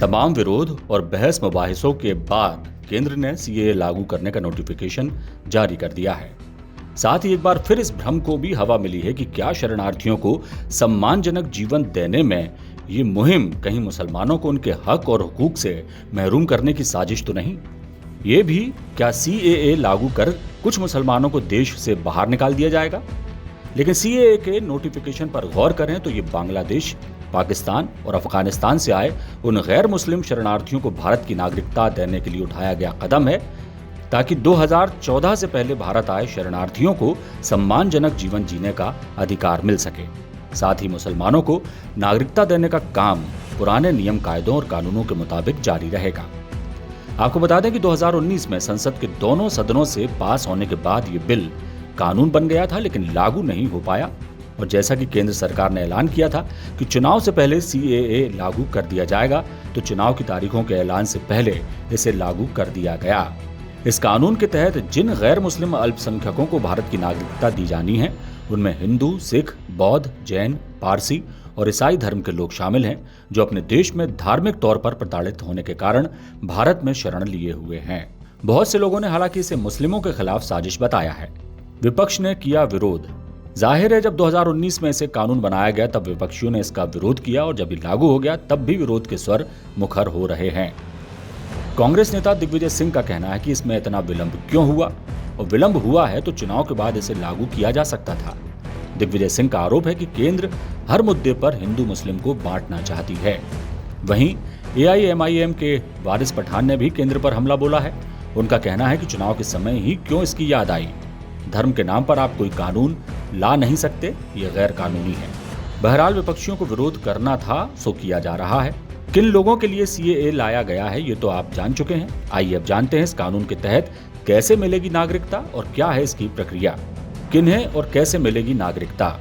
तमाम विरोध और बहस मुबाहिसों के बाद केंद्र ने सीएए लागू करने का नोटिफिकेशन जारी कर दिया है। साथ ही एक बार फिर इस भ्रम को भी हवा मिली है कि क्या शरणार्थियों को सम्मानजनक जीवन देने में ये मुहिम कहीं मुसलमानों को उनके हक और हुकूक से महरूम करने की साजिश तो नहीं। ये भी क्या सीएए लागू कर कुछ मुसलमानों को देश से बाहर निकाल दिया जाएगा। लेकिन सीएए के नोटिफिकेशन पर गौर करें तो ये बांग्लादेश, पाकिस्तान और अफगानिस्तान से आए उन गैर मुस्लिम शरणार्थियों को भारत की नागरिकता देने के लिए उठाया गया कदम है, ताकि 2014 से पहले भारत आए शरणार्थियों को सम्मानजनक जीवन जीने का अधिकार मिल सके। साथ ही मुसलमानों को नागरिकता देने का काम पुराने नियम कायदों और कानूनों के मुताबिक जारी रहेगा। आपको बता दें कि 2019 में संसद के दोनों सदनों से पास होने के बाद ये बिल कानून बन गया था, लेकिन लागू नहीं हो पाया। और जैसा कि केंद्र सरकार ने ऐलान किया था कि चुनाव से पहले सीएए लागू कर दिया जाएगा, तो चुनाव की तारीखों के ऐलान से पहले इसे लागू कर दिया गया। इस कानून के तहत जिन गैर मुस्लिम अल्पसंख्यकों को भारत की नागरिकता दी जानी है, उनमें हिंदू, सिख, बौद्ध, जैन, पारसी और ईसाई धर्म के लोग शामिल हैं, जो अपने देश में धार्मिक तौर पर प्रताड़ित होने के कारण भारत में शरण लिए हुए हैं। बहुत से लोगों ने हालांकि इसे मुस्लिमों के खिलाफ साजिश बताया है। विपक्ष ने किया विरोध। जाहिर है, जब 2019 में इसे कानून बनाया गया तब विपक्षियों ने इसका विरोध किया, और जब ये लागू हो गया तब भी विरोध के स्वर मुखर हो रहे हैं। कांग्रेस नेता दिग्विजय सिंह का कहना है कि इसमें इतना विलंब क्यों हुआ, और विलंब हुआ है तो चुनाव के बाद इसे लागू किया जा सकता था। दिग्विजय सिंह का आरोप है कि केंद्र हर मुद्दे पर हिंदू मुस्लिम को बांटना चाहती है। वहीं एआईएमआईएम के वारिस पठान ने भी केंद्र पर हमला बोला है। उनका कहना है कि चुनाव के समय ही क्यों इसकी याद आई। धर्म के नाम पर आप कोई कानून ला नहीं सकते, ये गैर कानूनी है। बहरहाल विपक्षियों को विरोध करना था, सो किया जा रहा है। किन लोगों के लिए सीएए लाया गया है ये तो आप जान चुके हैं। आइए अब जानते हैं इस कानून के तहत कैसे मिलेगी नागरिकता और क्या है इसकी प्रक्रिया। किन्हें और कैसे मिलेगी नागरिकता।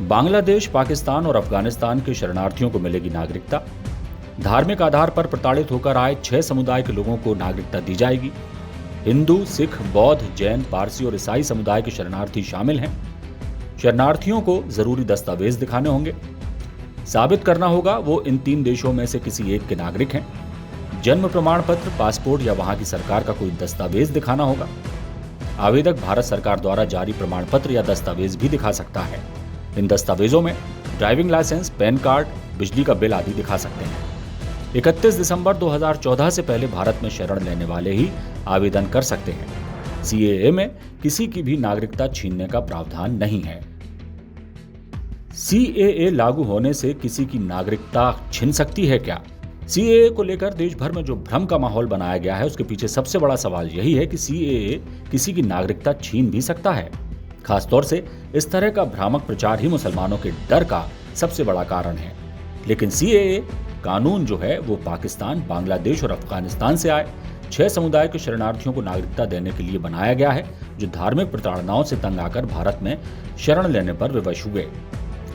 बांग्लादेश, पाकिस्तान और अफगानिस्तान के शरणार्थियों को मिलेगी नागरिकता। धार्मिक आधार पर प्रताड़ित होकर आए 6 समुदाय के लोगों को नागरिकता दी जाएगी। हिंदू, सिख, बौद्ध, जैन, पारसी और ईसाई समुदाय के शरणार्थी शामिल हैं। शरणार्थियों को जरूरी दस्तावेज दिखाने होंगे। साबित करना होगा वो इन 3 देशों में से किसी एक के नागरिक हैं। जन्म प्रमाण पत्र, पासपोर्ट या वहां की सरकार का कोई दस्तावेज दिखाना होगा। आवेदक भारत सरकार द्वारा जारी प्रमाण पत्र या दस्तावेज भी दिखा सकता है। इन दस्तावेजों में ड्राइविंग लाइसेंस, पैन कार्ड, बिजली का बिल आदि दिखा सकते हैं। 31 दिसंबर 2014 से पहले भारत में शरण लेने वाले ही आवेदन कर सकते हैं। सीएए में किसी की भी नागरिकता छीनने का प्रावधान नहीं है। सीएए लागू होने से किसी की नागरिकता छिन सकती है क्या? सीएए को लेकर देश भर में जो भ्रम का माहौल बनाया गया है, उसके पीछे सबसे बड़ा सवाल यही है कि सीएए किसी की नागरिकता छीन भी सकता है। खासतौर से इस तरह का भ्रामक प्रचार ही मुसलमानों के डर का सबसे बड़ा कारण है। लेकिन सीएए कानून जो है वो पाकिस्तान, बांग्लादेश और अफगानिस्तान से आए 6 समुदाय के शरणार्थियों को नागरिकता देने के लिए बनाया गया है, जो धार्मिक प्रताड़नाओं से तंग आकर भारत में शरण लेने पर विवश हुए।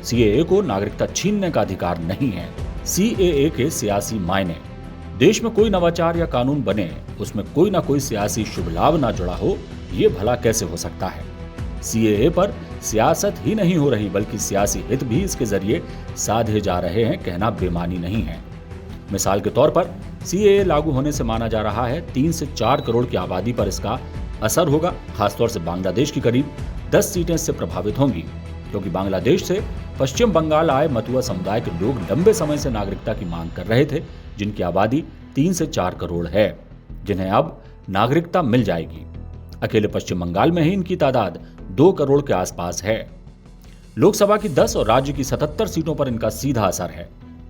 सीएए को नागरिकता छीनने का अधिकार नहीं है। सीएए के सियासी मायने। देश में कोई नवाचार या कानून बने, उसमें कोई ना कोई सियासी शुभ लाभ ना जुड़ा हो, ये भला कैसे हो सकता है? सीएए पर सियासत ही नहीं हो रही, बल्कि सियासी हित भी इसके जरिए साधे जा रहे हैं, कहना बेमानी नहीं है। मिसाल के तौर पर सीएए लागू होने से माना जा रहा है 3 से 4 करोड़ की आबादी पर इसका असर होगा। खासतौर से बांग्लादेश की करीब 10 सीटें इससे प्रभावित होंगी, क्योंकि बांग्लादेश से पश्चिम बंगाल आए मतुआ समुदाय के लोग लंबे समय से नागरिकता की मांग कर रहे थे, जिनकी आबादी 3 से 4 करोड़ है, जिन्हें अब नागरिकता मिल जाएगी। अकेले पश्चिम बंगाल में ही इनकी तादाद 2 करोड़ के आसपास है। लोकसभा की 10 और राज्य की 77 सीटों पर इनका सीधा असर है।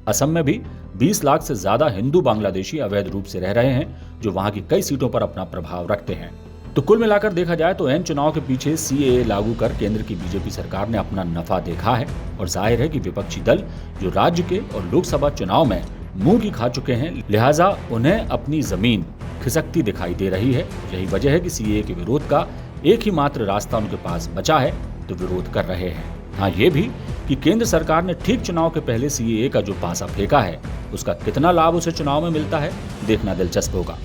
असम में भी 20 लाख से ज्यादा हिंदू बांग्लादेशी अवैध रूप से रह रहे हैं, जो वहां की कई सीटों पर अपना प्रभाव रखते हैं। तो कुल मिलाकर देखा जाए तो एन चुनाव के पीछे सीएए लागू कर केंद्र की बीजेपी सरकार ने अपना नफा देखा है, और जाहिर है कि विपक्षी दल जो राज्य के और लोकसभा चुनाव में मुंह की खा चुके हैं, लिहाजा उन्हें अपनी जमीन खिसकती दिखाई दे रही है। यही वजह है कि सीएए के विरोध का एक ही मात्र रास्ता उनके पास बचा है, तो विरोध कर रहे हैं। हाँ, ये भी कि केंद्र सरकार ने ठीक चुनाव के पहले सीएए का जो पासा फेंका है, उसका कितना लाभ उसे चुनाव में मिलता है, देखना दिलचस्प होगा।